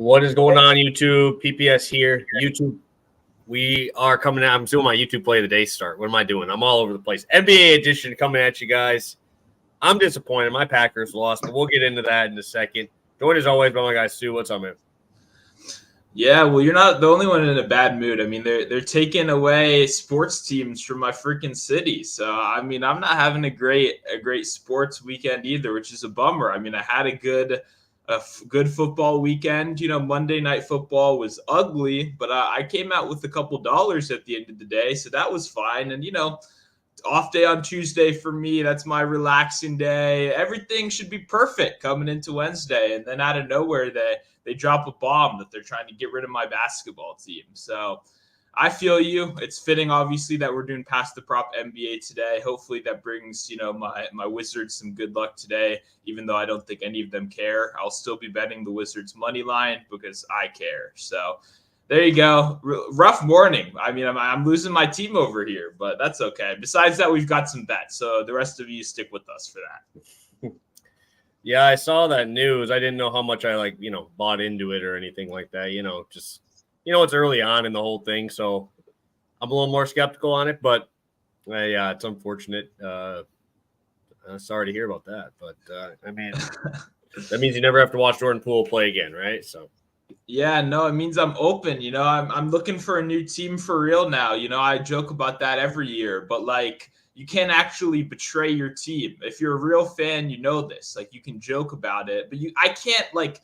What is going on, YouTube? PPS here. YouTube, we are coming out. I'm doing my YouTube play of the day start. What am I doing? I'm all over the place. NBA edition coming at you guys. I'm disappointed. My Packers lost, but we'll get into that in a second. Joined as always by my guy, Stu. What's up, man? Yeah, well, you're not the only one in a bad mood. I mean, they're taking away sports teams from my freaking city. So, I mean, I'm not having a great sports weekend either, which is a bummer. I mean, I had a good football weekend. You know, Monday Night Football was ugly, but I came out with a couple dollars at the end of the day, so that was fine. And off day on Tuesday for me. That's my relaxing day. Everything should be perfect coming into Wednesday, and then out of nowhere they drop a bomb that they're trying to get rid of my basketball team. So I feel you. It's fitting, obviously, that we're doing Past the Prop NBA today. Hopefully that brings, my Wizards some good luck today, even though I don't think any of them care. I'll still be betting the Wizards money line because I care. So there you go. Rough morning. I mean, I'm losing my team over here, but that's okay. Besides that, we've got some bets, so the rest of you stick with us for that. Yeah, I saw that news. I didn't know how much I bought into it or anything like that. It's early on in the whole thing, so I'm a little more skeptical on it. But yeah, it's unfortunate. Sorry to hear about that, but I mean, that means you never have to watch Jordan Poole play again, right? So. Yeah, no, it means I'm open. I'm looking for a new team for real now. I joke about that every year, but you can't actually betray your team. If you're a real fan, you know this. You can joke about it, but I can't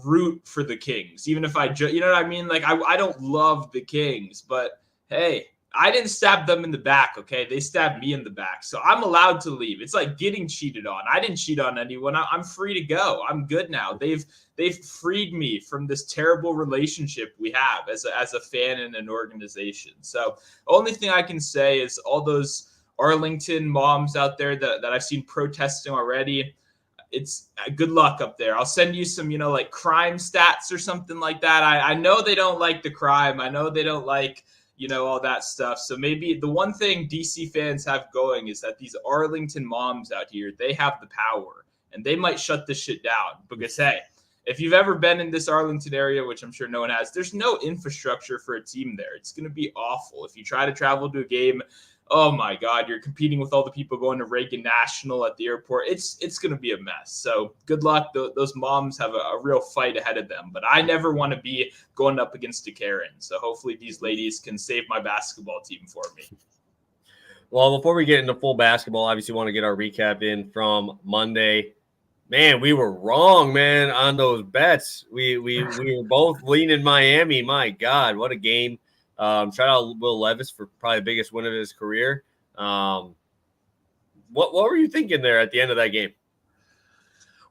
root for the Kings, even if you know what I mean? I don't love the Kings, but hey, I didn't stab them in the back, okay? They stabbed me in the back. So I'm allowed to leave. It's like getting cheated on. I didn't cheat on anyone. I'm free to go. I'm good now. They've freed me from this terrible relationship we have as a fan in an organization. So only thing I can say is all those Arlington moms out there that I've seen protesting already, it's good luck up there. I'll send you some, crime stats or something like that. I know they don't like the crime. I know they don't like all that stuff. So maybe the one thing DC fans have going is that these Arlington moms out here, they have the power and they might shut this shit down because, hey, if you've ever been in this Arlington area, which I'm sure no one has, there's no infrastructure for a team there. It's going to be awful. If you try to travel to a game, oh my God, you're competing with all the people going to Reagan National at the airport. It's going to be a mess. So good luck. Those moms have a real fight ahead of them. But I never want to be going up against a Karen. So hopefully these ladies can save my basketball team for me. Well, before we get into full basketball, obviously want to get our recap in from Monday. Man, we were wrong, man, on those bets. We were both leaning Miami. My God, what a game. Shout out Will Levis for probably the biggest win of his career. What were you thinking there at the end of that game?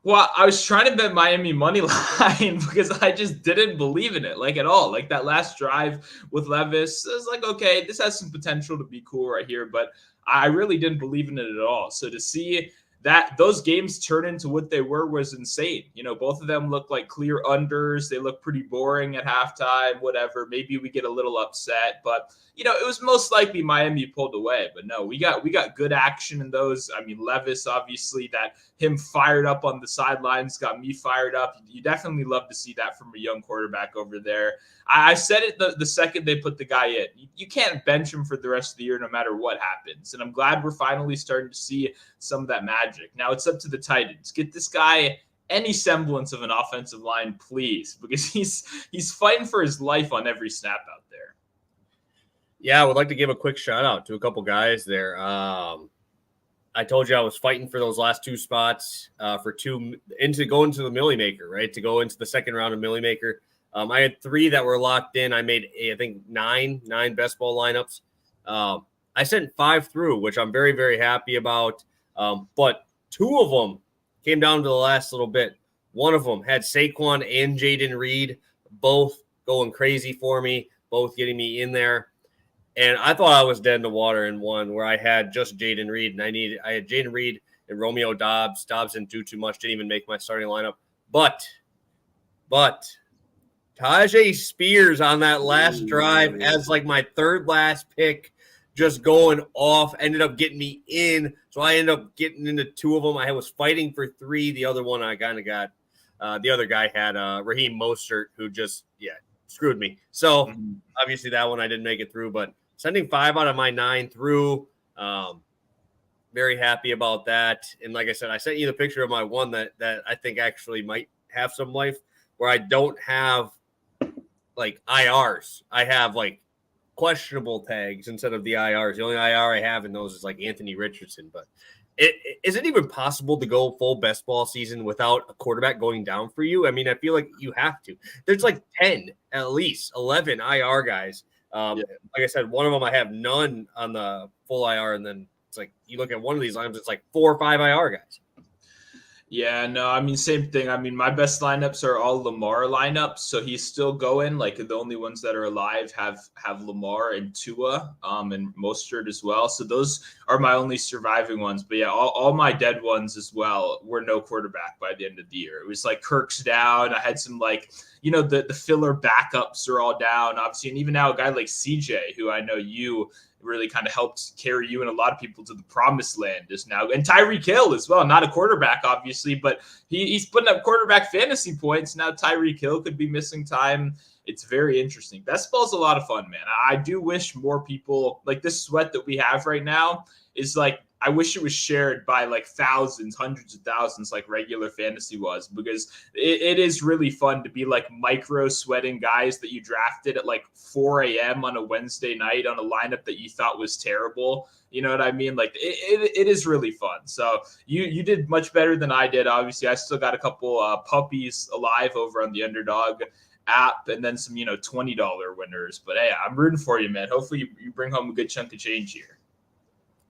Well, I was trying to bet Miami money line because I just didn't believe in it at all. That last drive with Levis, I was like, okay, this has some potential to be cool right here, but I really didn't believe in it at all. So to see that those games turn into what they were was insane. Both of them look like clear unders. They look pretty boring at halftime, whatever. Maybe we get a little upset, but it was most likely Miami pulled away. But no, we got good action in those. I mean, Levis, obviously, that him fired up on the sidelines got me fired up. You definitely love to see that from a young quarterback over there. I said it the second they put the guy in. You can't bench him for the rest of the year no matter what happens. And I'm glad we're finally starting to see some of that magic. Now it's up to the Titans. Get this guy any semblance of an offensive line, please, because he's fighting for his life on every snap out there. Yeah, I would like to give a quick shout out to a couple guys there. I told you I was fighting for those last two spots to go into the Millie Maker, right? To go into the second round of Millie Maker. I had 3 that were locked in. I made, I think, nine best ball lineups. I sent 5 through, which I'm very, very happy about. But 2 of them came down to the last little bit. One of them had Saquon and Jaden Reed, both going crazy for me, both getting me in there. And I thought I was dead in the water in one where I had just Jaden Reed, and I had Jaden Reed and Romeo Dobbs. Dobbs didn't do too much, didn't even make my starting lineup. But Tajay Spears on that last drive as my third last pick, just going off, ended up getting me in. So I ended up getting into 2 of them. I was fighting for 3. The other one I kind of got The other guy had Raheem Mostert, who just screwed me. So obviously that one I didn't make it through, but sending 5 out of my 9 through. Very happy about that. And like I said, I sent you the picture of my one that I think actually might have some life, where I don't have like IRs. I have like questionable tags instead of the IRs. The only IR I have in those is like Anthony Richardson. But is it even possible to go full best ball season without a quarterback going down for you? I mean, I feel like you have to. There's like 10, at least 11 IR guys. Like I said, one of them I have none on the full IR, and then it's like you look at one of these lineups, it's like 4 or 5 IR guys. Yeah, no, I mean, same thing. I mean, my best lineups are all Lamar lineups, so he's still going. Like the only ones that are alive have Lamar and Tua, and Mostert as well. So those are my only surviving ones. But yeah, all my dead ones as well were no quarterback by the end of the year. It was like Kirk's down. I had some like, the filler backups are all down, obviously, and even now a guy like CJ, who I know you really kind of helped carry you and a lot of people to the promised land is now, and Tyreek Hill as well, not a quarterback, obviously, but he's putting up quarterback fantasy points. Now Tyreek Hill could be missing time. It's very interesting. Best ball's a lot of fun, man. I do wish more people, like this sweat that we have right now is like, I wish it was shared by like thousands, hundreds of thousands, like regular fantasy was, because it is really fun to be like micro sweating guys that you drafted at like 4 a.m. on a Wednesday night on a lineup that you thought was terrible. You know what I mean? Like it is really fun. So you did much better than I did. Obviously, I still got a couple puppies alive over on the Underdog app, and then some, $20 winners. But hey, I'm rooting for you, man. Hopefully you bring home a good chunk of change here.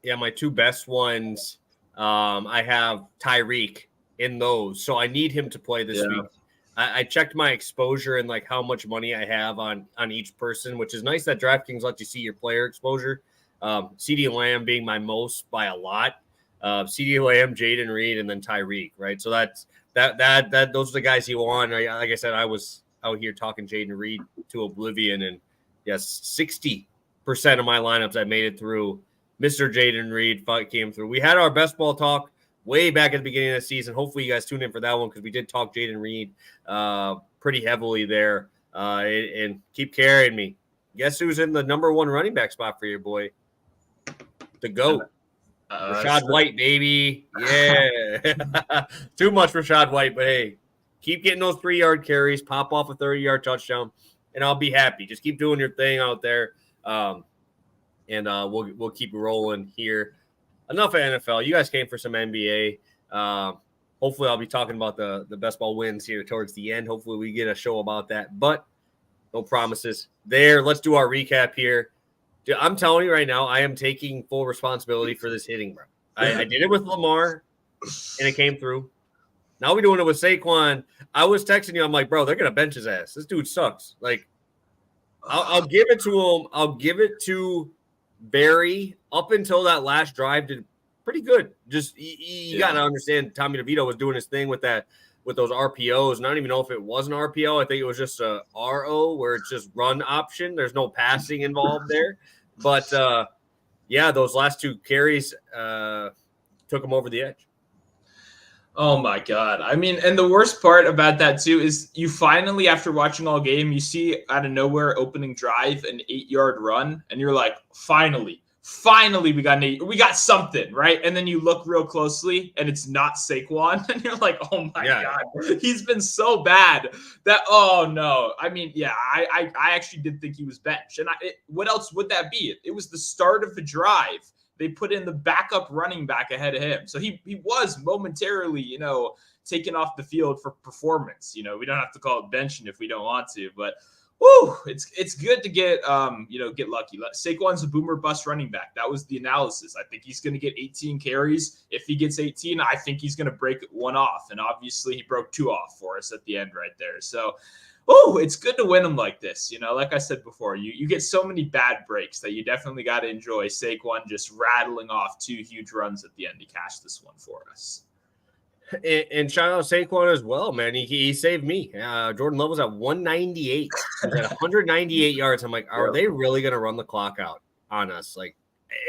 Yeah, my 2 best ones, I have Tyreek in those. So I need him to play this week. I checked my exposure and like how much money I have on each person, which is nice that DraftKings lets you see your player exposure. CeeDee Lamb being my most by a lot. CeeDee Lamb, Jaden Reed, and then Tyreek, right? So that's those are the guys you want. Like I said, I was out here talking Jaden Reed to oblivion, and yes, 60% of my lineups I made it through. Mr. Jaden Reed came through. We had our best ball talk way back at the beginning of the season. Hopefully you guys tuned in for that one, because we did talk Jaden Reed pretty heavily there, and keep carrying me. Guess who's in the number 1 running back spot for your boy? The GOAT. Rashad White, baby. Yeah. Too much Rashad White, but hey, keep getting those 3-yard carries, pop off a 30-yard touchdown, and I'll be happy. Just keep doing your thing out there. And we'll keep rolling here. Enough of NFL. You guys came for some NBA. Hopefully, I'll be talking about the best ball wins here towards the end. Hopefully, we get a show about that. But no promises there. Let's do our recap here. Dude, I'm telling you right now, I am taking full responsibility for this hitting, bro. I did it with Lamar, and it came through. Now we're doing it with Saquon. I was texting you. I'm like, bro, they're going to bench his ass. This dude sucks. Like, I'll give it to him. I'll give it to Barry up until that last drive did pretty good. Just you got to understand, Tommy DeVito was doing his thing with those RPOs. And I don't even know if it was an RPO. I think it was just a RO where it's just run option. There's no passing involved there. But those last 2 carries took him over the edge. Oh my God. I mean, and the worst part about that too is you finally, after watching all game, you see out of nowhere opening drive, an 8-yard run, and you're like, finally we got something, right? And then you look real closely and it's not Saquon, and you're like, oh my God, he's been so bad that, oh no. I mean, yeah, I actually did think he was benched. And what else would that be? It was the start of the drive. They put in the backup running back ahead of him. So he was momentarily, taken off the field for performance. We don't have to call it benching if we don't want to, but it's good to get lucky. Saquon's a boomer bust running back. That was the analysis. I think he's going to get 18 carries. If he gets 18, I think he's going to break 1 off. And obviously he broke 2 off for us at the end right there. So it's good to win them like this. Like I said before, you get so many bad breaks that you definitely got to enjoy Saquon just rattling off 2 huge runs at the end to cash this one for us. And shout out Saquon as well, man. He saved me. Jordan Love was at 198. He was at 198 yards. I'm like, are they really going to run the clock out on us? Like,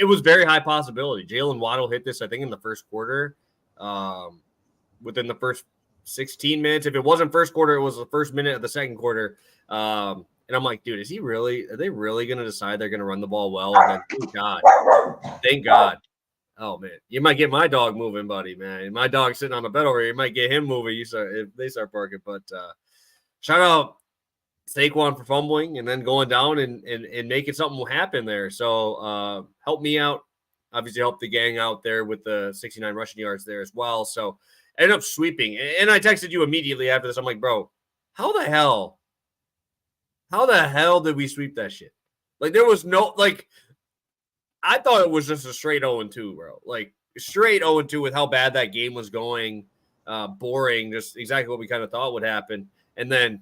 it was very high possibility. Jalen Waddle hit this, I think, in the first quarter. Within the first 16 minutes. If it wasn't first quarter, it was the first minute of the second quarter. And I'm like, dude, are they really going to decide they're going to run the ball well? And then, thank God. Oh, man, you might get my dog moving, buddy, man. My dog's sitting on the bed over here. You might get him moving if they start barking. But shout out Saquon for fumbling and then going down and making something happen there. So help me out. Obviously, help the gang out there with the 69 rushing yards there as well. So ended up sweeping. And I texted you immediately after this. I'm like, bro, how the hell did we sweep that shit? Like, there was no, like, I thought it was just a straight 0-2, bro. Like, straight 0-2 with how bad that game was going. Boring, just exactly what we kind of thought would happen. And then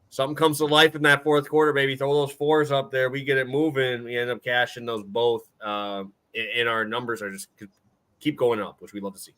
something comes to life in that fourth quarter, baby. Throw those fours up there. We get it moving. We end up cashing those both. And our numbers are just keep going up, which we love to see.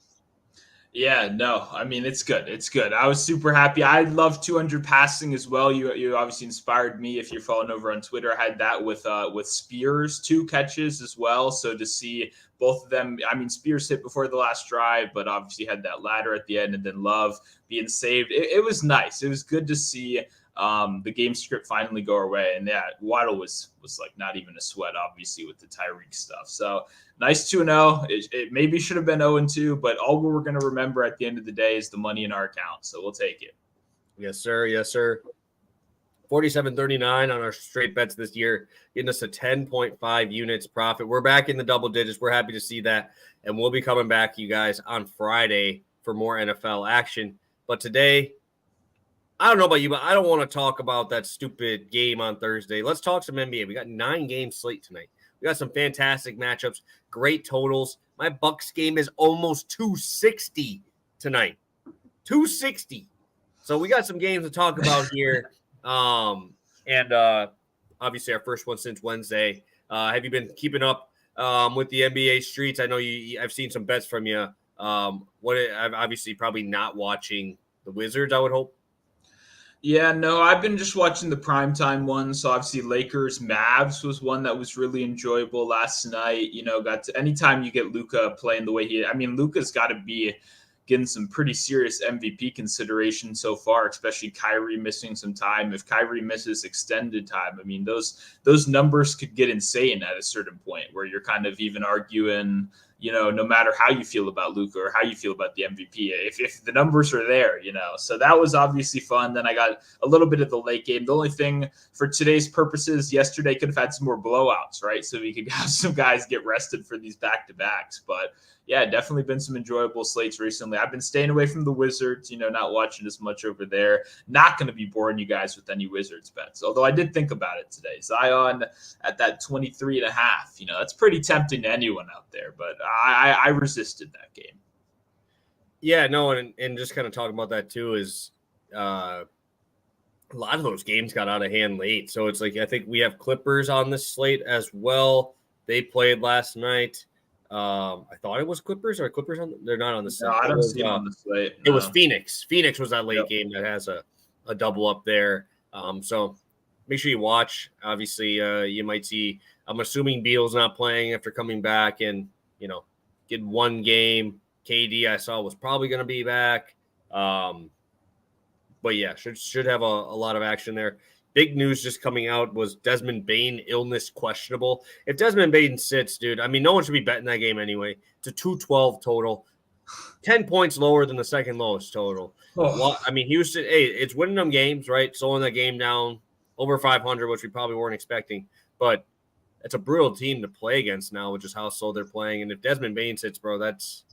Yeah, no, I mean, it's good. It's good. I was super happy. I love 200 passing as well. You obviously inspired me. If you're following over on Twitter, I had that with Spears, 2 catches as well. So to see both of them, I mean, Spears hit before the last drive, but obviously had that ladder at the end, and then Love being saved. It was nice. It was good to see the game script finally go our way. And yeah, Waddle was like not even a sweat, obviously, with the Tyreek stuff. So nice 2-0. It maybe should have been 0-2, but all we're going to remember at the end of the day is the money in our account. So we'll take it. Yes, sir. Yes, sir. 47.39 on our straight bets this year, getting us a 10.5 units profit. We're back in the double digits. We're happy to see that. And we'll be coming back, you guys, on Friday for more NFL action. But today, I don't know about you, but I don't want to talk about that stupid game on Thursday. Let's talk some NBA. We got 9-game slate tonight. We got some fantastic matchups, great totals. My Bucks game is almost 260 tonight. 260. So we got some games to talk about here. And obviously our first one since Wednesday. Have you been keeping up with the NBA streets? I know I've seen some bets from you. I'm obviously probably not watching the Wizards, I would hope. Yeah, no, I've been just watching the primetime ones. So obviously Lakers Mavs was one that was really enjoyable last night. You know, anytime you get Luka playing the way Luka's got to be getting some pretty serious MVP consideration so far, especially Kyrie missing some time. If Kyrie misses extended time, I mean, those numbers could get insane at a certain point where you're kind of even arguing, you know, no matter how you feel about Luka or how you feel about the MVP, if the numbers are there, you know. So that was obviously fun. Then I got a little bit of the late game. The only thing for today's purposes, yesterday could have had some more blowouts, right? So we could have some guys get rested for these back-to-backs. But yeah, definitely been some enjoyable slates recently. I've been staying away from the Wizards, you know, not watching as much over there. Not going to be boring you guys with any Wizards bets, although I did think about it today. Zion at that 23.5, you know, that's pretty tempting to anyone out there, but I resisted that game. Yeah, no, and just kind of talking about that too is a lot of those games got out of hand late. So it's like I think we have Clippers on this slate as well. They played last night. I thought it was Clippers. Or Clippers they're not on the slate. No, I don't see them on the slate. No. It was Phoenix. Phoenix was that late game that has a double up there. So make sure you watch. Obviously, you might see. I'm assuming Beal's not playing after coming back, and you know, get one game. KD I saw was probably going to be back. But yeah, should have a lot of action there. Big news just coming out was Desmond Bane illness questionable. If Desmond Bane sits, dude, I mean, no one should be betting that game anyway. It's a 212 total, 10 points lower than the second lowest total. Oh. Well, I mean, Houston, it's winning them games, right? Slowing that game down over 500, which we probably weren't expecting. But it's a brutal team to play against now, which is how slow they're playing. And if Desmond Bane sits, bro, that's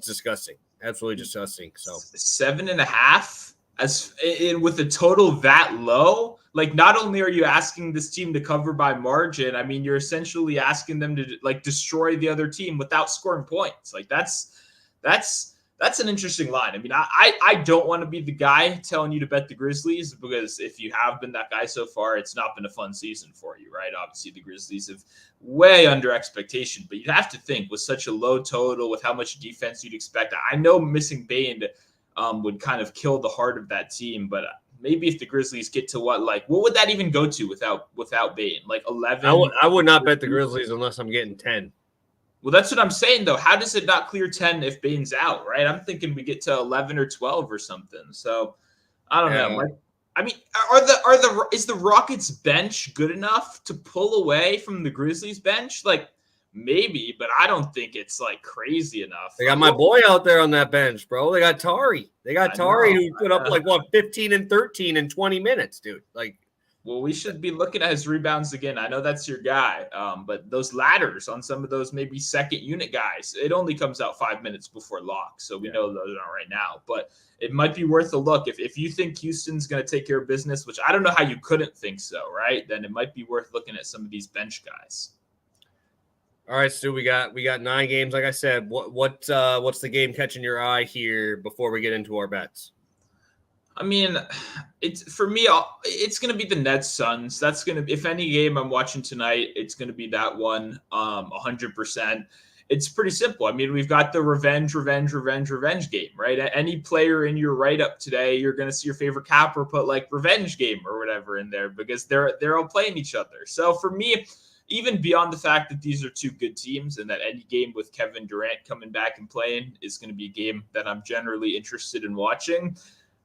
disgusting. Absolutely disgusting. So 7.5 as in with a total that low. Like, not only are you asking this team to cover by margin, I mean, you're essentially asking them to like destroy the other team without scoring points. Like that's an interesting line. I mean, I don't want to be the guy telling you to bet the Grizzlies, because if you have been that guy so far, it's not been a fun season for you, right? Obviously, the Grizzlies have way under expectation, but you'd have to think with such a low total, with how much defense you'd expect. I know missing Bane would kind of kill the heart of that team, but maybe if the Grizzlies get to what would that even go to without Bane? Like 11? I would not bet the Grizzlies unless I'm getting 10. Well, that's what I'm saying, though. How does it not clear 10 if Bane's out, right? I'm thinking we get to 11 or 12 or something. So I don't know. Yeah. I mean, is the Rockets bench good enough to pull away from the Grizzlies bench? Like maybe, but I don't think it's like crazy enough. They got my boy out there on that bench, bro. They got Tari. Who put up like 15 and 13 in 20 minutes, dude. Like, well, we should be looking at his rebounds again. I know that's your guy, but those ladders on some of those maybe second unit guys, it only comes out 5 minutes before lock, so we know those aren't right now. But it might be worth a look if you think Houston's going to take care of business, which I don't know how you couldn't think so, right? Then it might be worth looking at some of these bench guys. All right, Stu, we got 9 games. Like I said, what's the game catching your eye here before we get into our bets? I mean, it's for me. It's going to be the Nets Suns. That's going to, if any game I'm watching tonight, it's going to be that one. 100%. It's pretty simple. I mean, we've got the revenge game, right? Any player in your write up today, you're going to see your favorite capper put like revenge game or whatever in there because they're all playing each other. So for me, even beyond the fact that these are two good teams and that any game with Kevin Durant coming back and playing is going to be a game that I'm generally interested in watching.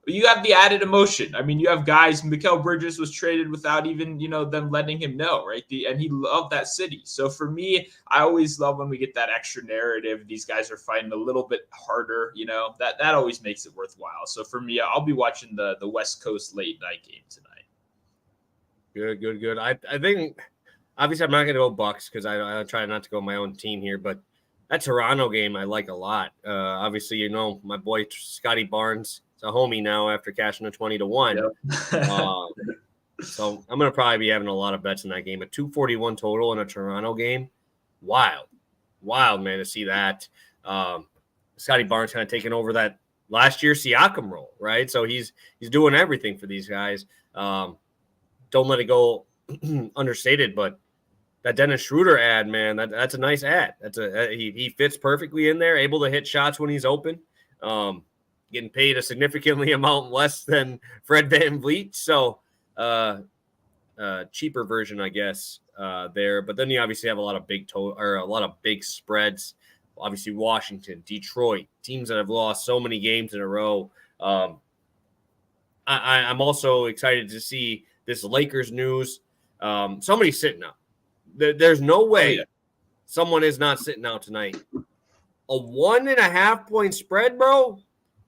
You have the added emotion. I mean, you have guys. Mikal Bridges was traded without even, them letting him know, right? And he loved that city. So for me, I always love when we get that extra narrative. These guys are fighting a little bit harder, that always makes it worthwhile. So for me, I'll be watching the West Coast late night game tonight. Good. I think obviously I'm not going to go Bucks because I try not to go my own team here, but that Toronto game I like a lot. Obviously, my boy Scotty Barnes. It's a homie now after cashing a 20-1. Yep. So I'm going to probably be having a lot of bets in that game. A 241 total in a Toronto game. Wild, man, to see that. Scotty Barnes kind of taking over that last year Siakam role, right? So he's doing everything for these guys. Don't let it go understated, but that Dennis Schroeder ad, man, that's a nice ad. He fits perfectly in there, able to hit shots when he's open. Getting paid a significantly amount less than Fred VanVleet. So cheaper version, I guess, there. But then you obviously have a lot of big spreads. Obviously, Washington, Detroit, teams that have lost so many games in a row. I'm also excited to see this Lakers news. Somebody's sitting out. There's no way someone is not sitting out tonight. A 1.5 point spread, bro.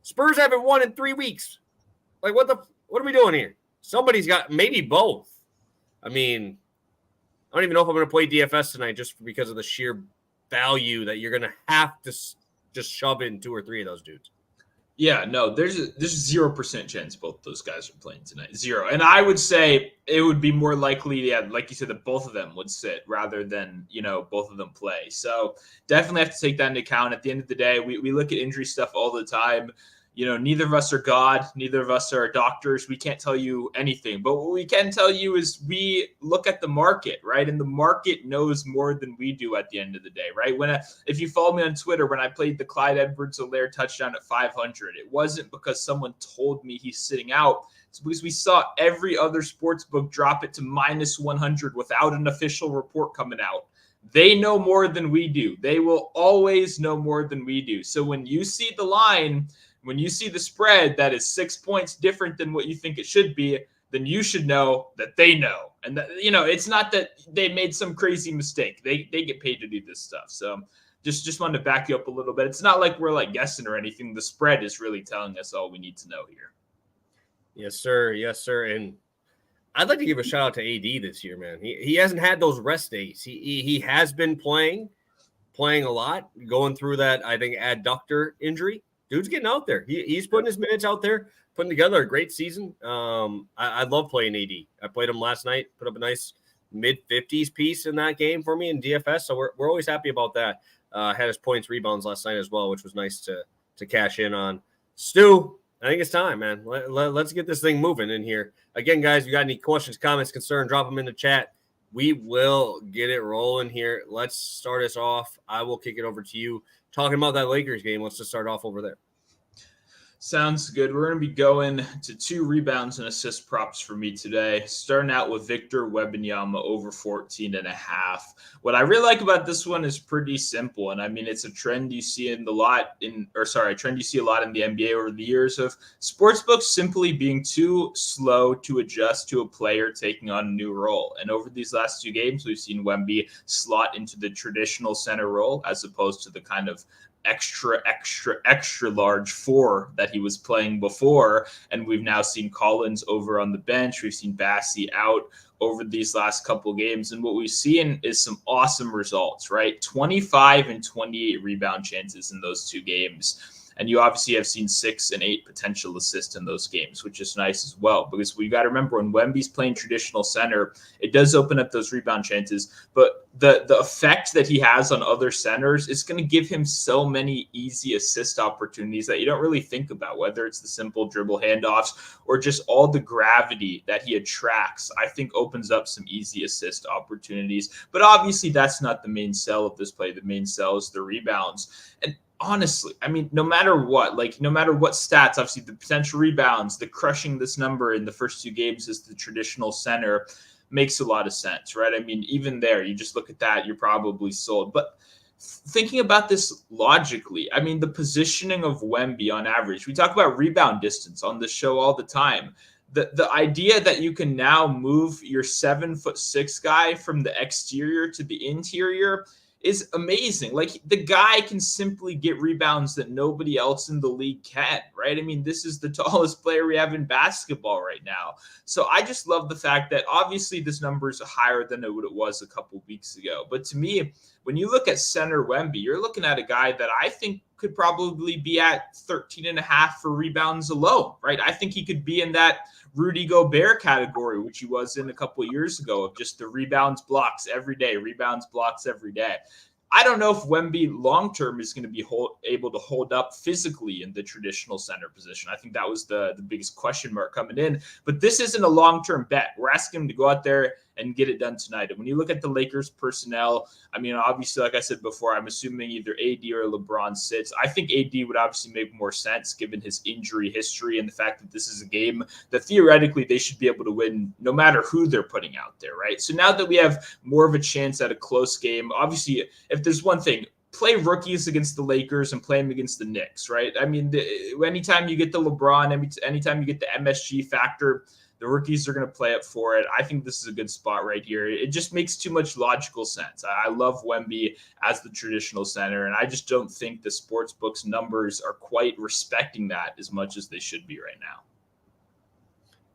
Spurs haven't won in 3 weeks. Like, what are we doing here? Somebody's got maybe both. I mean, I don't even know if I'm going to play DFS tonight just because of the sheer value that you're going to have to just shove in 2 or 3 of those dudes. Yeah, no, there's 0% chance both those guys are playing tonight. 0. And I would say it would be more likely, like you said, that both of them would sit rather than, both of them play. So definitely have to take that into account. At the end of the day, we look at injury stuff all the time. Neither of us are God. Neither of us are doctors. We can't tell you anything. But what we can tell you is we look at the market, right? And the market knows more than we do at the end of the day, right? If you follow me on Twitter, when I played the Clyde Edwards-Helaire touchdown at 500, it wasn't because someone told me he's sitting out. It's because we saw every other sports book drop it to -100 without an official report coming out. They know more than we do. They will always know more than we do. So when you see the line, when you see the spread that is 6 points different than what you think it should be, then you should know that they know. And that, it's not that they made some crazy mistake. They get paid to do this stuff. So just wanted to back you up a little bit. It's not like we're like guessing or anything. The spread is really telling us all we need to know here. Yes, sir. And I'd like to give a shout out to AD this year, man. He hasn't had those rest days. He has been playing a lot, going through that, I think, adductor injury. Dude's getting out there. He's putting his minutes out there, putting together a great season. I love playing AD. I played him last night, put up a nice mid-50s piece in that game for me in DFS. So we're always happy about that. Had his points, rebounds last night as well, which was nice to cash in on. Stu, I think it's time, man. Let's get this thing moving in here. Again, guys, if you got any questions, comments, concerns, drop them in the chat. We will get it rolling here. Let's start us off. I will kick it over to you. Talking about that Lakers game, let's just start off over there. Sounds good. We're going to be going to 2 rebounds and assist props for me today. Starting out with Victor Wembanyama over 14.5. What I really like about this one is pretty simple. And I mean, it's a trend you see a lot in the NBA over the years of sportsbooks simply being too slow to adjust to a player taking on a new role. And over these last 2 games, we've seen Wemby slot into the traditional center role as opposed to the kind of extra large 4 that he was playing before. And we've now seen Collins over on the bench. We've seen Bassie out over these last couple games. And what we've seen is some awesome results, right? 25 and 28 rebound chances in those 2 games. And you obviously have seen 6 and 8 potential assists in those games, which is nice as well. Because we got to remember when Wemby's playing traditional center, it does open up those rebound chances. But the effect that he has on other centers is going to give him so many easy assist opportunities that you don't really think about, whether it's the simple dribble handoffs or just all the gravity that he attracts, I think opens up some easy assist opportunities. But obviously that's not the main sell of this play. The main sell is the rebounds. And honestly, I mean, no matter what stats, obviously the potential rebounds, the crushing this number in the first 2 games as the traditional center makes a lot of sense, right? I mean, even there, you just look at that, you're probably sold. But thinking about this logically, I mean, the positioning of Wemby on average, we talk about rebound distance on the show all the time. The idea that you can now move your 7'6" guy from the exterior to the interior is amazing. Like, the guy can simply get rebounds that nobody else in the league can, right? I mean, this is the tallest player we have in basketball right now. So I just love the fact that obviously this number is higher than what it was a couple weeks ago. But to me, when you look at center Wemby, you're looking at a guy that I think could probably be at 13.5 for rebounds alone, right? I think he could be in that Rudy Gobert category, which he was in a couple of years ago, of just the rebounds, blocks every day. I don't know if Wemby long-term is going to be able to hold up physically in the traditional center position. I think that was the biggest question mark coming in. But this isn't a long-term bet. We're asking him to go out there and get it done tonight. And when you look at the Lakers personnel, I mean, obviously, like I said before, I'm assuming either AD or LeBron sits. I think AD would obviously make more sense given his injury history and the fact that this is a game that theoretically they should be able to win no matter who they're putting out there, right? So now that we have more of a chance at a close game, obviously, if there's one thing, play rookies against the Lakers and play them against the Knicks, right? I mean, anytime you get the LeBron, anytime you get the MSG factor, the rookies are going to play up for it. I think this is a good spot right here. It just makes too much logical sense. I love Wemby as the traditional center, and I just don't think the sportsbooks numbers are quite respecting that as much as they should be right now.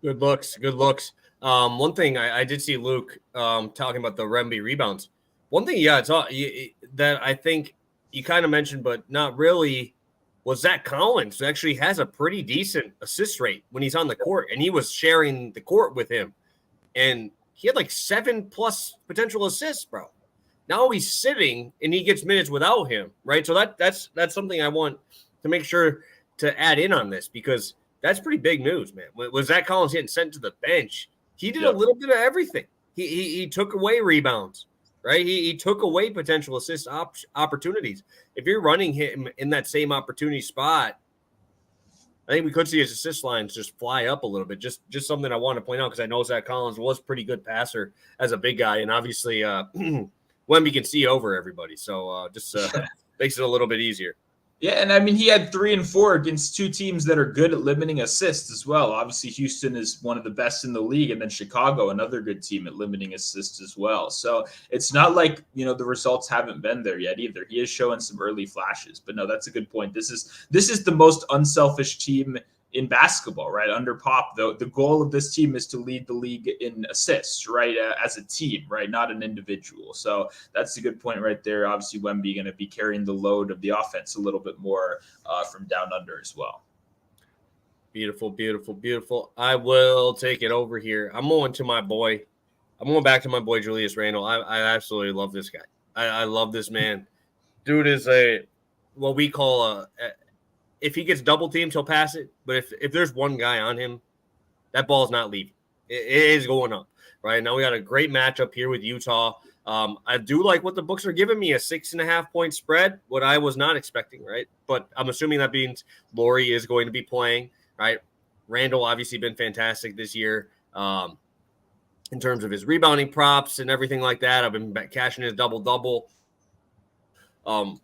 Good looks. One thing I did see Luke talking about the Wemby rebounds. One thing, that I think you kind of mentioned, but not really, was Zach Collins, who actually has a pretty decent assist rate when he's on the court, and he was sharing the court with him. And he had like 7+ potential assists, bro. Now he's sitting, and he gets minutes without him, right? So that's something I want to make sure to add in on this, because that's pretty big news, man. When Zach Collins getting sent to the bench, he did a little bit of everything. He took away rebounds. Right, he took away potential assist opportunities. If you're running him in that same opportunity spot, I think we could see his assist lines just fly up a little bit. Just something I want to point out, because I know Zach Collins was a pretty good passer as a big guy, and obviously Wemby can see over everybody, so just makes it a little bit easier. Yeah, and I mean, he had 3 and 4 against 2 teams that are good at limiting assists as well. Obviously, Houston is one of the best in the league, and then Chicago, another good team at limiting assists as well. So it's not like, the results haven't been there yet either. He is showing some early flashes, but no, that's a good point. This is the most unselfish team in basketball, right? Under Pop, though, the goal of this team is to lead the league in assists, right? As a team, right? Not an individual. So that's a good point right there. Obviously, Wemby going to be carrying the load of the offense a little bit more from down under as well. Beautiful. I will take it over here. I'm going back to my boy, Julius Randle. I absolutely love this guy. I love this man. Dude is what we call if he gets double teamed, he'll pass it. But if there's one guy on him, that ball's not leaving. It is going up. Right now, we got a great matchup here with Utah. I do like what the books are giving me, a 6.5 point spread, what I was not expecting, right? But I'm assuming that means Laurie is going to be playing, right? Randle obviously been fantastic this year in terms of his rebounding props and everything like that. I've been cashing his double-double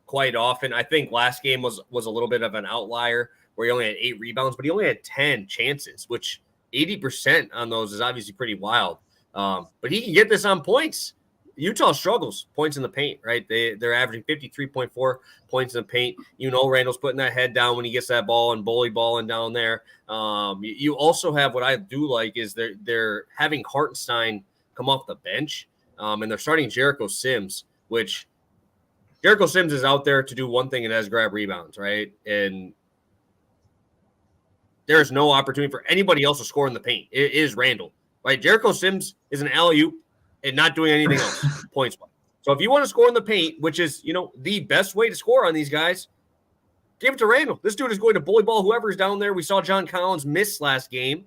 quite often. I think last game was a little bit of an outlier where he only had 8 rebounds, but he only had 10 chances, which 80% on those is obviously pretty wild. But he can get this on points. Utah struggles points in the paint, right? They're averaging 53.4 points in the paint. Randall's putting that head down when he gets that ball and bully balling down there. You also have what I do like is they're having Hartenstein come off the bench, and they're starting Jericho Sims, which Jericho Sims is out there to do one thing and has grab rebounds, right? And there's no opportunity for anybody else to score in the paint. It is Randle, right? Jericho Sims is an alley-oop and not doing anything else points-wise. So if you want to score in the paint, which is, the best way to score on these guys, give it to Randle. This dude is going to bully ball whoever's down there. We saw John Collins miss last game.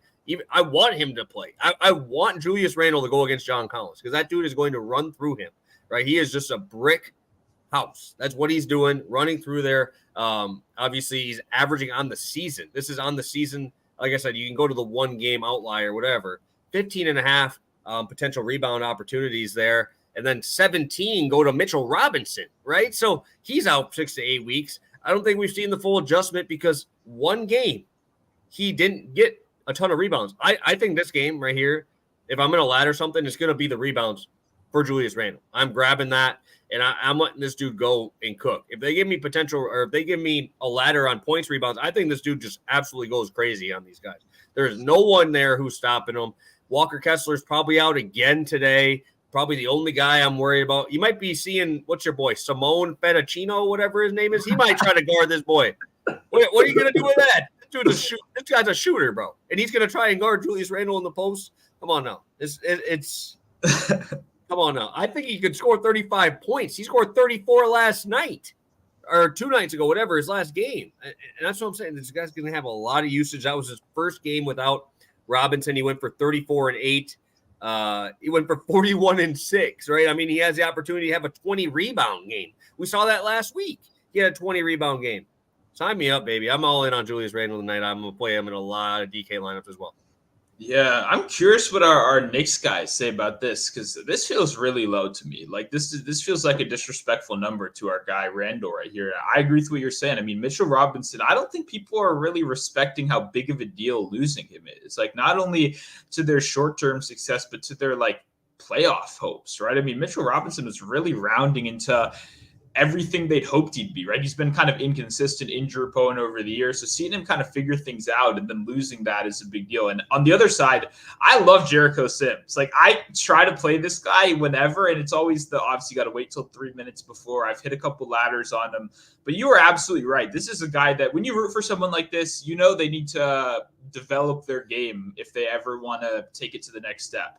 I want him to play. I want Julius Randle to go against John Collins because that dude is going to run through him, right? He is just a brick house. That's what he's doing, running through there. Obviously, he's averaging on the season. This is on the season. Like I said, you can go to the one-game outlier, whatever. 15.5 potential rebound opportunities there. And then 17 go to Mitchell Robinson, right? So he's out 6 to 8 weeks. I don't think we've seen the full adjustment because one game, he didn't get a ton of rebounds. I think this game right here, if I'm going to ladder something, it's going to be the rebounds for Julius Randle. I'm grabbing that, and I'm letting this dude go and cook. If they give me potential or if they give me a ladder on points, rebounds, I think this dude just absolutely goes crazy on these guys. There's no one there who's stopping him. Walker Kessler's probably out again today. Probably the only guy I'm worried about. You might be seeing, what's your boy, Simone Fettuccino, whatever his name is. He might try to guard this boy. What are you going to do with that? This guy's a shooter, bro. And he's going to try and guard Julius Randle in the post. Come on now. It's come on now. I think he could score 35 points. He scored 34 last night or 2 nights ago, whatever, his last game. And that's what I'm saying. This guy's going to have a lot of usage. That was his first game without Robinson. He went for 34 and 8. He went for 41 and 6, right? I mean, he has the opportunity to have a 20 rebound game. We saw that last week. He had a 20 rebound game. Sign me up, baby. I'm all in on Julius Randle tonight. I'm going to play him in a lot of DK lineups as well. Yeah, I'm curious what our Knicks guys say about this because this feels really low to me. Like this feels like a disrespectful number to our guy Randle right here. I agree with what you're saying. I mean, Mitchell Robinson, I don't think people are really respecting how big of a deal losing him is. Like not only to their short-term success, but to their like playoff hopes, right? I mean, Mitchell Robinson was really rounding into everything they'd hoped he'd be, right? He's been kind of inconsistent, injury prone over the years. So seeing him kind of figure things out and then losing that is a big deal. And on the other side, I love Jericho Sims. Like I try to play this guy whenever, and it's always obviously got to wait till 3 minutes before. I've hit a couple ladders on him, but you are absolutely right. This is a guy that when you root for someone like this, they need to develop their game if they ever want to take it to the next step.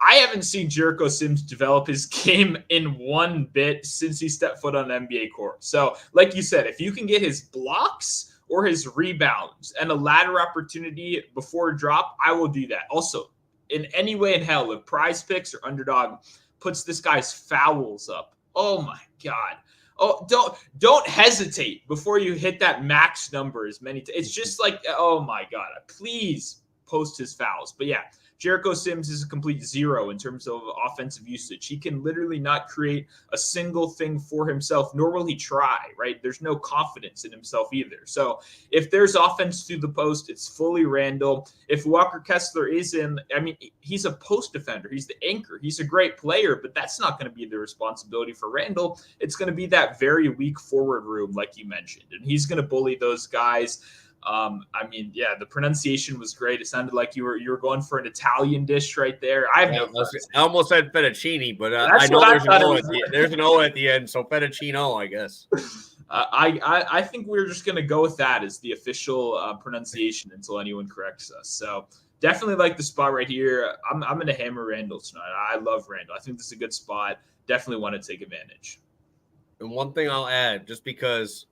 I haven't seen Jericho Sims develop his game in one bit since he stepped foot on an NBA court. So, like you said, if you can get his blocks or his rebounds and a ladder opportunity before drop, I will do that. Also, in any way in hell, if Prize Picks or Underdog puts this guy's fouls up, oh my God. Oh, don't hesitate before you hit that max number as many times. It's just like, oh my God, please post his fouls. But yeah, Jericho Sims is a complete zero in terms of offensive usage. He can literally not create a single thing for himself, nor will he try, right? There's no confidence in himself either. So if there's offense through the post, it's fully Randle. If Walker Kessler is in, I mean, he's a post defender. He's the anchor. He's a great player, but that's not going to be the responsibility for Randle. It's going to be that very weak forward room, like you mentioned, and he's going to bully those guys. I mean, yeah, the pronunciation was great. It sounded like you were going for an Italian dish right there. I almost said fettuccine, but I know there's an O at the end, so fettuccino, I guess. I think we're just going to go with that as the official pronunciation until anyone corrects us. So definitely like the spot right here. I'm going to hammer Randle tonight. I love Randle. I think this is a good spot. Definitely want to take advantage. And one thing I'll add, just because,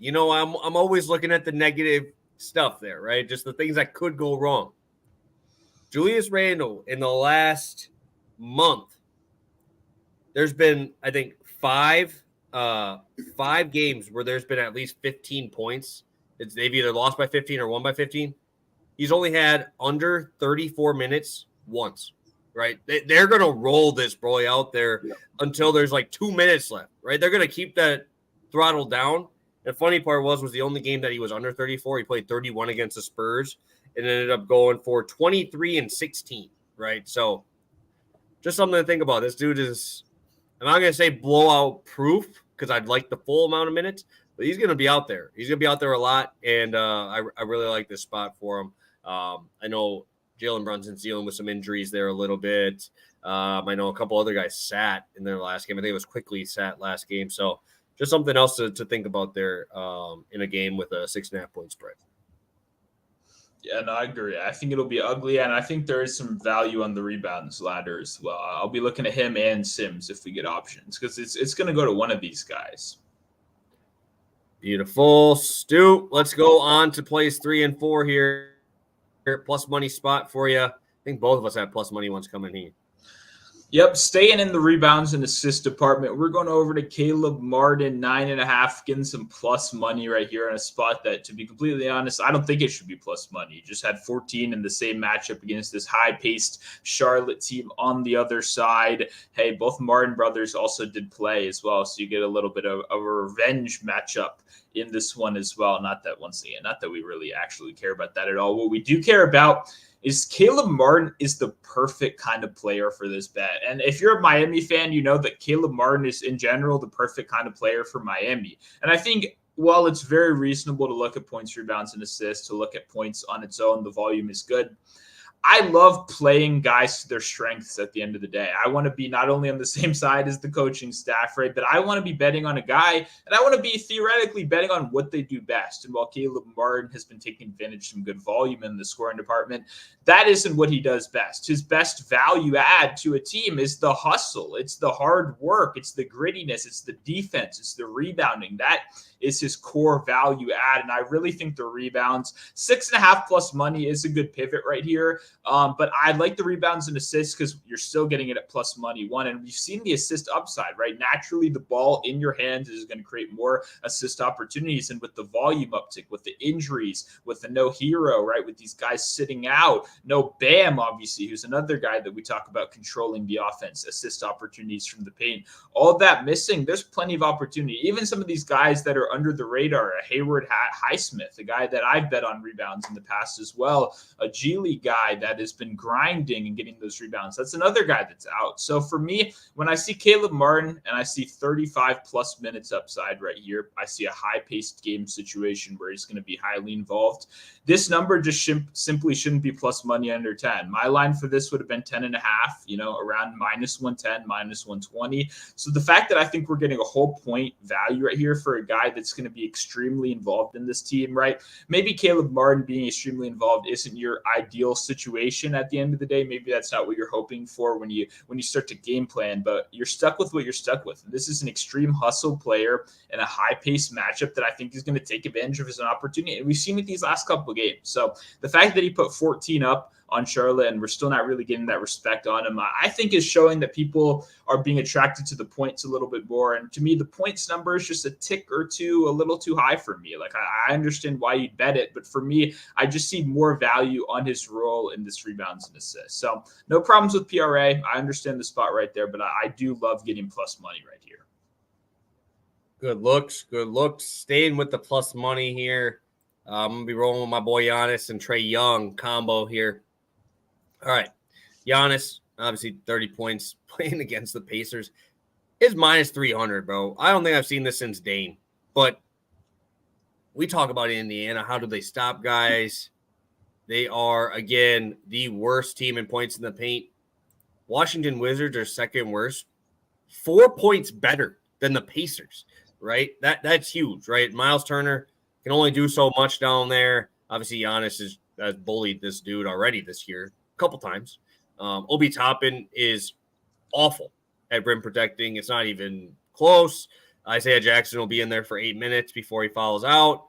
I'm always looking at the negative stuff there, right? Just the things that could go wrong. Julius Randle in the last month there's been, I think, five games where there's been at least 15 points. They've either lost by 15 or won by 15. He's only had under 34 minutes once, right? They're going to roll this boy out there until there's like 2 minutes left, right? They're going to keep that throttle down. The funny part was the only game that he was under 34. He played 31 against the Spurs and ended up going for 23 and 16, right? So just something to think about. This dude is, I'm not going to say blowout proof because I'd like the full amount of minutes, but he's going to be out there. He's going to be out there a lot, and I really like this spot for him. I know Jalen Brunson's dealing with some injuries there a little bit. I know a couple other guys sat in their last game. I think it was Quickly sat last game. So just something else to think about there in a game with a 6.5 point spread. Yeah, no, I agree. I think it'll be ugly, and I think there is some value on the rebounds ladder as well. I'll be looking at him and Sims if we get options because it's going to go to one of these guys. Beautiful. Stu, let's go on to plays 3 and 4 here. Plus money spot for you. I think both of us have plus money ones coming here. Yep, staying in the rebounds and assist department, we're going over to Caleb Martin, 9.5, getting some plus money right here on a spot that, to be completely honest, I don't think it should be plus money. He just had 14 in the same matchup against this high-paced Charlotte team on the other side. Hey, both Martin brothers also did play as well, so you get a little bit of a revenge matchup in this one as well. Not that, once again, not that we really actually care about that at all. What we do care about is Caleb Martin is the perfect kind of player for this bet. And if you're a Miami fan, you know that Caleb Martin is in general the perfect kind of player for Miami. And I think while it's very reasonable to look at points, rebounds, and assists, to look at points on its own, the volume is good. I love playing guys to their strengths at the end of the day. I want to be not only on the same side as the coaching staff, right, but I want to be betting on a guy, and I want to be theoretically betting on what they do best. And while Caleb Martin has been taking advantage of some good volume in the scoring department, that isn't what he does best. His best value add to a team is the hustle. It's the hard work. It's the grittiness. It's the defense. It's the rebounding. That is his core value add. And I really think the rebounds, 6.5 plus money is a good pivot right here. But I like the rebounds and assists because you're still getting it at plus money one. And we've seen the assist upside, right? Naturally, the ball in your hands is going to create more assist opportunities. And with the volume uptick, with the injuries, with the no hero, right? With these guys sitting out, no Bam, obviously, who's another guy that we talk about controlling the offense, assist opportunities from the paint. All that missing, there's plenty of opportunity. Even some of these guys that are under the radar, a Hayward Highsmith, a guy that I've bet on rebounds in the past as well, a G League guy that has been grinding and getting those rebounds. That's another guy that's out. So for me, when I see Caleb Martin and I see 35 plus minutes upside right here, I see a high-paced game situation where he's going to be highly involved. This number just simply shouldn't be plus money under 10. My line for this would have been 10.5, around minus 110, minus 120. So the fact that I think we're getting a whole point value right here for a guy that's going to be extremely involved in this team, right? Maybe Caleb Martin being extremely involved isn't your ideal situation at the end of the day. Maybe that's not what you're hoping for when you start to game plan, but you're stuck with what you're stuck with. This is an extreme hustle player in a high-paced matchup that I think is going to take advantage of his opportunity. And we've seen it these last couple of games. So the fact that he put 14 up on Charlotte and we're still not really getting that respect on him, I think is showing that people are being attracted to the points a little bit more. And to me, the points number is just a tick or two, a little too high for me. Like I understand why you'd bet it, but for me, I just see more value on his role in this rebounds and assists. So no problems with PRA. I understand the spot right there, but I do love getting plus money right here. Good looks. Staying with the plus money here. I'm going to be rolling with my boy Giannis and Trey Young combo here. All right. Giannis, obviously 30 points playing against the Pacers. Is minus 300, bro. I don't think I've seen this since Dane. But we talk about Indiana. How do they stop guys? They are, again, the worst team in points in the paint. Washington Wizards are second worst. 4 points better than the Pacers, right? That's huge, right? Miles Turner can only do so much down there. Obviously, Giannis has bullied this dude already this year a couple times. Obi Toppin is awful at rim protecting. It's not even close. Isaiah Jackson will be in there for 8 minutes before he fouls out.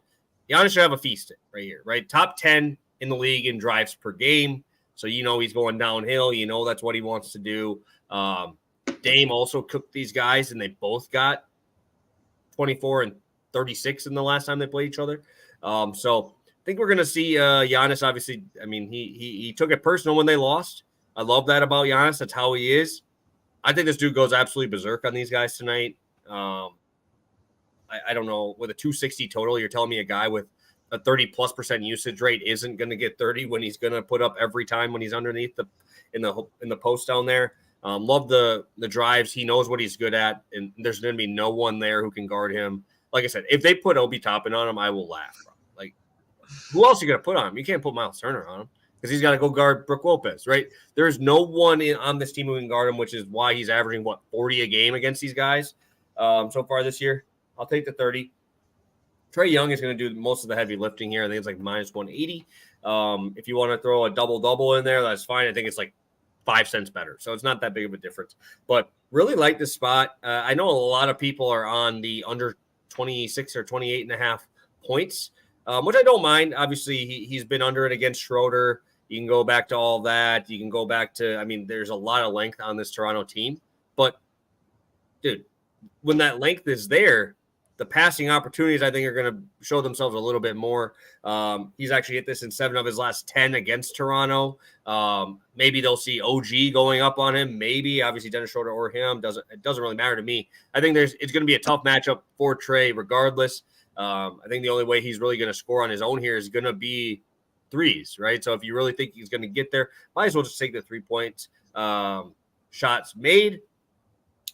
Giannis should have a feast right here, right? Top 10 in the league in drives per game. So he's going downhill. That's what he wants to do. Dame also cooked these guys, and they both got 24 and 36 in the last time they played each other. So I think we're going to see Giannis, obviously. I mean, he took it personal when they lost. I love that about Giannis. That's how he is. I think this dude goes absolutely berserk on these guys tonight. I don't know. With a 260 total, you're telling me a guy with a 30+% usage rate isn't going to get 30 when he's going to put up every time when he's underneath in the post down there. Love the drives. He knows what he's good at, and there's going to be no one there who can guard him. Like I said, if they put Obi Toppin on him, I will laugh. Like, who else are you going to put on him? You can't put Miles Turner on him because he's got to go guard Brook Lopez, right? There's no one on this team who can guard him, which is why he's averaging, 40 a game against these guys so far this year. I'll take the 30. Trey Young is going to do most of the heavy lifting here. I think it's like -180. If you want to throw a double-double in there, that's fine. I think it's like 5 cents better. So it's not that big of a difference. But really like this spot. I know a lot of people are on the under 26 or 28.5 points, which I don't mind. Obviously, he's been under it against Schroeder. You can go back to all that. You can go back to, I mean, there's a lot of length on this Toronto team. But, dude, when that length is there, the passing opportunities, I think, are going to show themselves a little bit more. He's actually hit this in 7 of his last 10 against Toronto. Maybe they'll see OG going up on him. Maybe, obviously, Dennis Schroeder or him. It doesn't really matter to me. I think it's going to be a tough matchup for Trey regardless. I think the only way he's really going to score on his own here is going to be threes, right? So if you really think he's going to get there, might as well just take the 3 points. Shots made.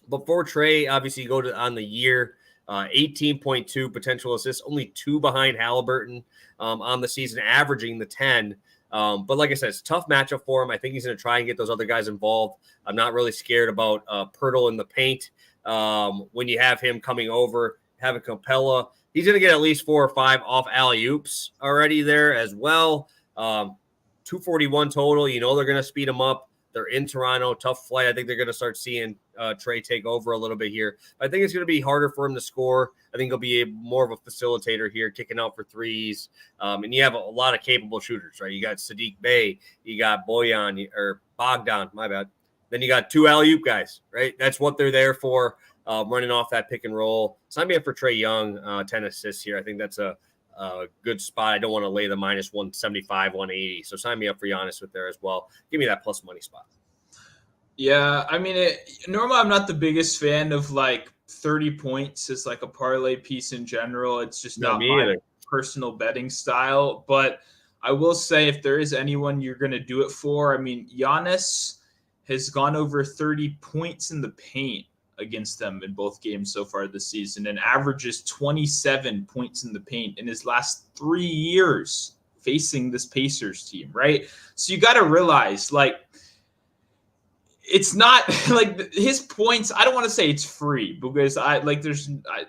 Before Trey, obviously, go on the year. 18.2 potential assists, only 2 behind Halliburton on the season, averaging the 10. But like I said, it's a tough matchup for him. I think he's going to try and get those other guys involved. I'm not really scared about Pirtle in the paint. When you have him coming over, having Capella, he's going to get at least 4 or 5 off alley-oops already there as well. 241 total. You know they're going to speed him up. They're in Toronto, tough flight. I think they're going to start seeing Trey take over a little bit here. I think it's going to be harder for him to score. I think he'll be more of a facilitator here, kicking out for threes. And you have a lot of capable shooters, right? You got Sadiq Bey, you got Bogdan, my bad. Then you got 2 alley-oop guys, right? That's what they're there for, running off that pick and roll. Sign me up for Trey Young, 10 assists here. I think that's a good spot. I don't want to lay the -175, 180. So sign me up for Giannis with there as well. Give me that plus money spot. Yeah, I mean, normally I'm not the biggest fan of like 30 points as like a parlay piece in general. It's just not my personal betting style. But I will say, if there is anyone you're going to do it for, I mean, Giannis has gone over 30 points in the paint against them in both games so far this season and averages 27 points in the paint in his last 3 years facing this Pacers team, right? So you got to realize, like, it's not like his points. I don't want to say it's free because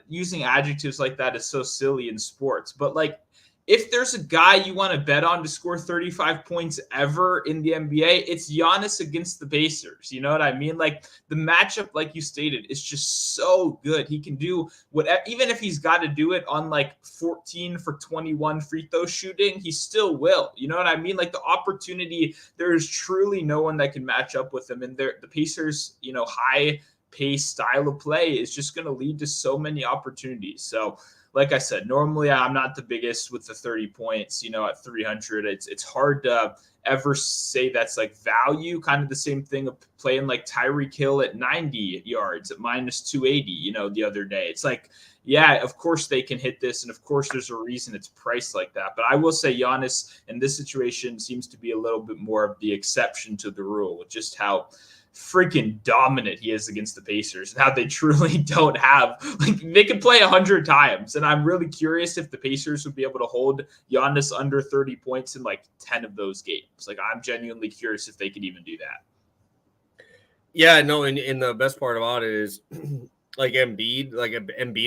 using adjectives like that is so silly in sports, but like, if there's a guy you want to bet on to score 35 points ever in the NBA, it's Giannis against the Pacers. You know what I mean? Like, the matchup, like you stated, is just so good. He can do whatever, even if he's got to do it on like 14 for 21 free throw shooting, he still will. You know what I mean? Like, the opportunity, there's truly no one that can match up with him. And the Pacers, high pace style of play is just going to lead to so many opportunities. So, like I said, normally I'm not the biggest with the 30 points, at 300. It's hard to ever say that's like value. Kind of the same thing of playing like Tyreek Hill at 90 yards at -280, the other day. It's like, yeah, of course they can hit this. And of course there's a reason it's priced like that. But I will say Giannis in this situation seems to be a little bit more of the exception to the rule with just how freaking dominant he is against the Pacers and how they truly don't have, like, they can play 100 times. And I'm really curious if the Pacers would be able to hold Giannis under 30 points in like 10 of those games. Like, I'm genuinely curious if they could even do that. Yeah, no, and the best part about it is like Embiid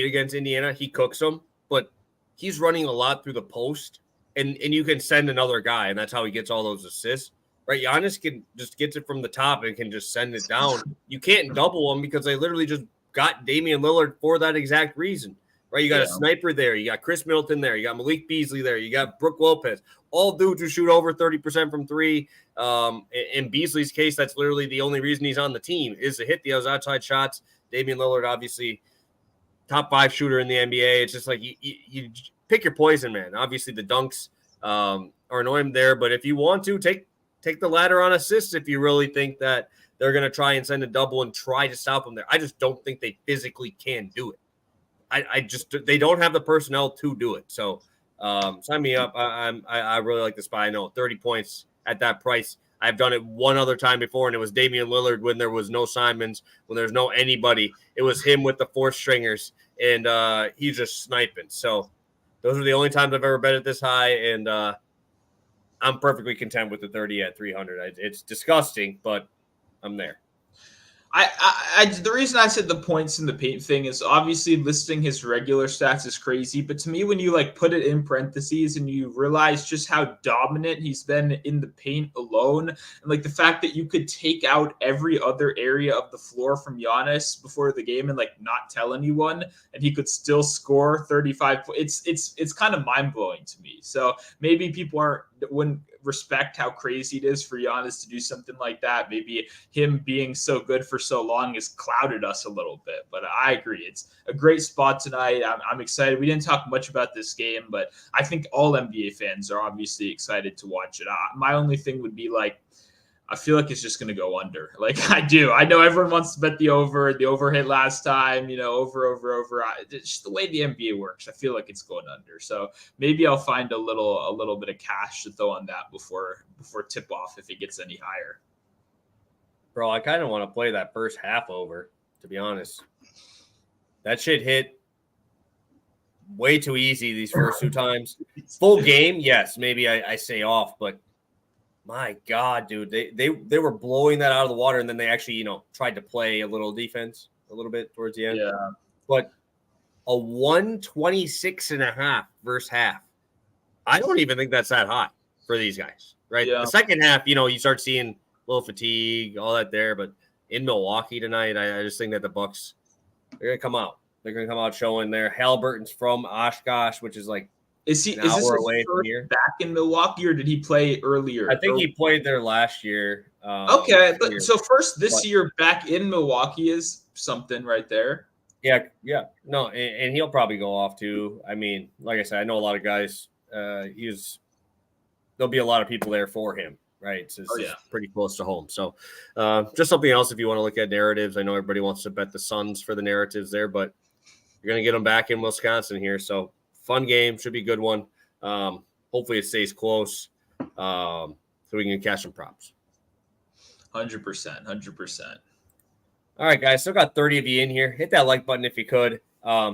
against Indiana, he cooks them, but he's running a lot through the post and you can send another guy and that's how he gets all those assists. Right, Giannis can just get it from the top and can just send it down. You can't double them because they literally just got Damian Lillard for that exact reason. right? You got a sniper there. You got Chris Middleton there. You got Malik Beasley there. You got Brook Lopez. All dudes who shoot over 30% from three. In Beasley's case, that's literally the only reason he's on the team is to hit those outside shots. Damian Lillard, obviously, top 5 shooter in the NBA. It's just like you pick your poison, man. Obviously, the dunks are annoying there, but if you want to, take the ladder on assists if you really think that they're going to try and send a double and try to stop them there. I just don't think they physically can do it. They don't have the personnel to do it. So sign me up. I really like the spot. I know 30 points at that price. I've done it one other time before, and it was Damian Lillard when there was no Simons, when there's no anybody. It was him with the 4 stringers, and he's just sniping. So those are the only times I've ever bet it this high, and I'm perfectly content with the 30 at 300. It's disgusting, but I'm there. The reason I said the points in the paint thing is obviously listing his regular stats is crazy, but to me, when you like put it in parentheses and you realize just how dominant he's been in the paint alone, and like the fact that you could take out every other area of the floor from Giannis before the game and like not tell anyone, and he could still score 35. It's kind of mind blowing to me. So maybe people wouldn't respect how crazy it is for Giannis to do something like that. Maybe him being so good for so long has clouded us a little bit, but I agree. It's a great spot tonight. I'm excited. We didn't talk much about this game, but I think all NBA fans are obviously excited to watch it. My only thing would be like, I feel like it's just going to go under. Like I do. I know everyone wants to bet the over. The over hit last time, over. It's just the way the NBA works. I feel like it's going under. So maybe I'll find a little bit of cash to throw on that before tip off if it gets any higher. Bro, I kind of want to play that first half over, to be honest. That shit hit way too easy these first 2 times. Full game, yes, maybe I say off, but my God, dude, they were blowing that out of the water, and then they actually, tried to play a little defense a little bit towards the end. Yeah. But a 126.5 first half. I don't even think that's that hot for these guys, right? Yeah. The second half, you start seeing a little fatigue, all that there. But in Milwaukee tonight, I just think that the Bucks, they're going to come out. They're going to come out showing there. Halliburton's from Oshkosh, which is like, is this his first back in Milwaukee, or did he play earlier? I think he played there last year. Okay, but so first this year back in Milwaukee is something right there. Yeah. No, and he'll probably go off too. I mean, like I said, I know a lot of guys. There'll be a lot of people there for him, right? So it's pretty close to home. So just something else if you want to look at narratives. I know everybody wants to bet the Suns for the narratives there, but you're going to get them back in Wisconsin here. So fun game, should be a good one. Hopefully it stays close so we can cash some props. 100%. All right, guys, still got 30 of you in here. Hit that like button if you could.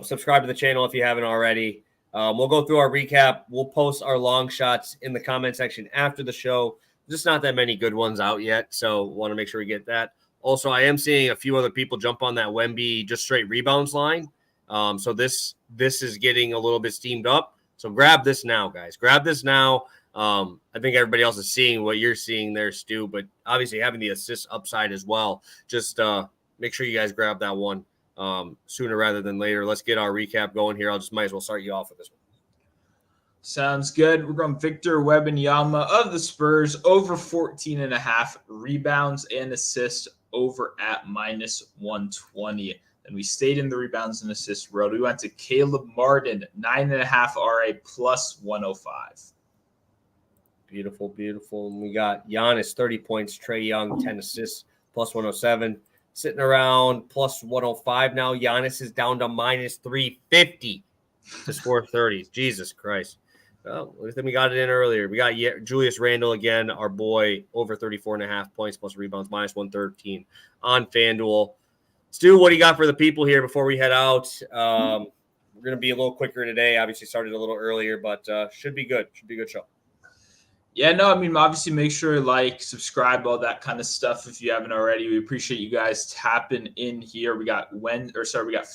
Subscribe to the channel if you haven't already. We'll go through our recap. We'll post our long shots in the comment section after the show. Just not that many good ones out yet, so want to make sure we get that. Also, I am seeing a few other people jump on that Wemby just straight rebounds line. So this is getting a little bit steamed up. So grab this now, guys. Grab this now. I think everybody else is seeing what you're seeing there, Stu, but obviously having the assist upside as well. Just make sure you guys grab that one sooner rather than later. Let's get our recap going here. Might as well start you off with this one. Sounds good. We're going Victor Wembanyama of the Spurs over 14.5 rebounds and assists over at -120. And we stayed in the rebounds and assists road. We went to Caleb Martin, 9.5 RA plus 105. Beautiful. And we got Giannis, 30 points, Trey Young, 10 assists, plus 107. Sitting around plus 105 now. Giannis is down to -350 to score 30. Jesus Christ. Well, then we got it in earlier. We got Julius Randle again, our boy, over 34.5 points plus rebounds, -113 on FanDuel. Stu, what do you got for the people here before we head out? We're going to be a little quicker today. Obviously started a little earlier, but should be good. Should be a good show. Yeah, no, I mean, obviously make sure to like, subscribe, all that kind of stuff if you haven't already. We appreciate you guys tapping in here. We got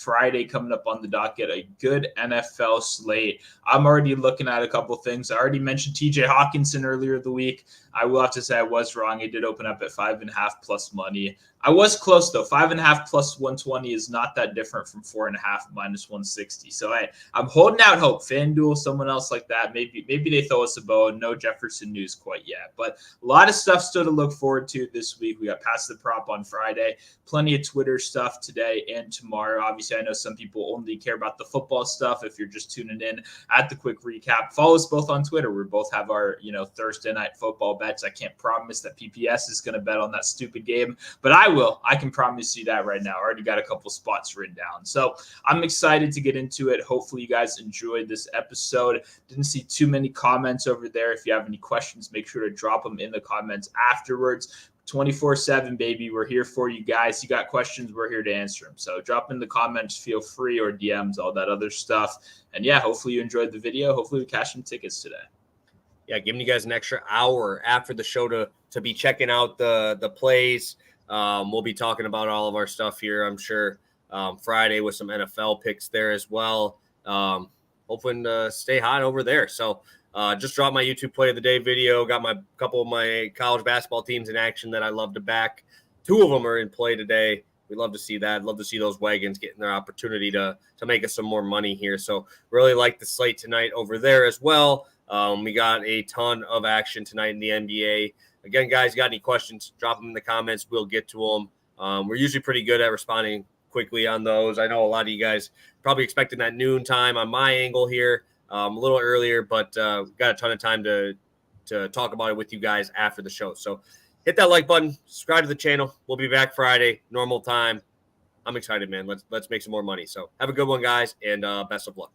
Friday coming up on the docket, a good NFL slate. I'm already looking at a couple things. I already mentioned TJ Hawkinson earlier the week. I will have to say I was wrong. It did open up at 5.5 plus money. I was close though. 5.5 plus 120 is not that different from 4.5 minus 160. So I'm holding out hope. FanDuel, someone else like that. Maybe they throw us a bone. No Jefferson news quite yet, but a lot of stuff still to look forward to this week. We got Pass the Prop on Friday. Plenty of Twitter stuff today and tomorrow. Obviously, I know some people only care about the football stuff. If you're just tuning in at the quick recap, follow us both on Twitter. We both have our Thursday night football bets. I can't promise that PPS is going to bet on that stupid game, but I will. I can promise you that right now. I already got a couple spots written down. So I'm excited to get into it. Hopefully you guys enjoyed this episode. Didn't see too many comments over there. If you have any questions, make sure to drop them in the comments afterwards. 24/7, baby. We're here for you guys. You got questions, we're here to answer them. So drop in the comments, feel free, or DMs, all that other stuff. And yeah, hopefully you enjoyed the video. Hopefully we cashed some tickets today. Yeah, giving you guys an extra hour after the show to be checking out the plays. We'll be talking about all of our stuff here, I'm sure, Friday with some NFL picks there as well. Hoping to stay hot over there. So just dropped my YouTube play of the day video. Got my couple of my college basketball teams in action that I love to back. 2 of them are in play today. We love to see that. Love to see those wagons getting their opportunity to make us some more money here. So really like the slate tonight over there as well. We got a ton of action tonight in the NBA. Again, guys, got any questions, drop them in the comments. We'll get to them. We're usually pretty good at responding quickly on those. I know a lot of you guys probably expecting that noon time on my angle here, a little earlier, but got a ton of time to talk about it with you guys after the show. So hit that like button, subscribe to the channel. We'll be back Friday, normal time. I'm excited, man. Let's make some more money. So have a good one, guys, and best of luck.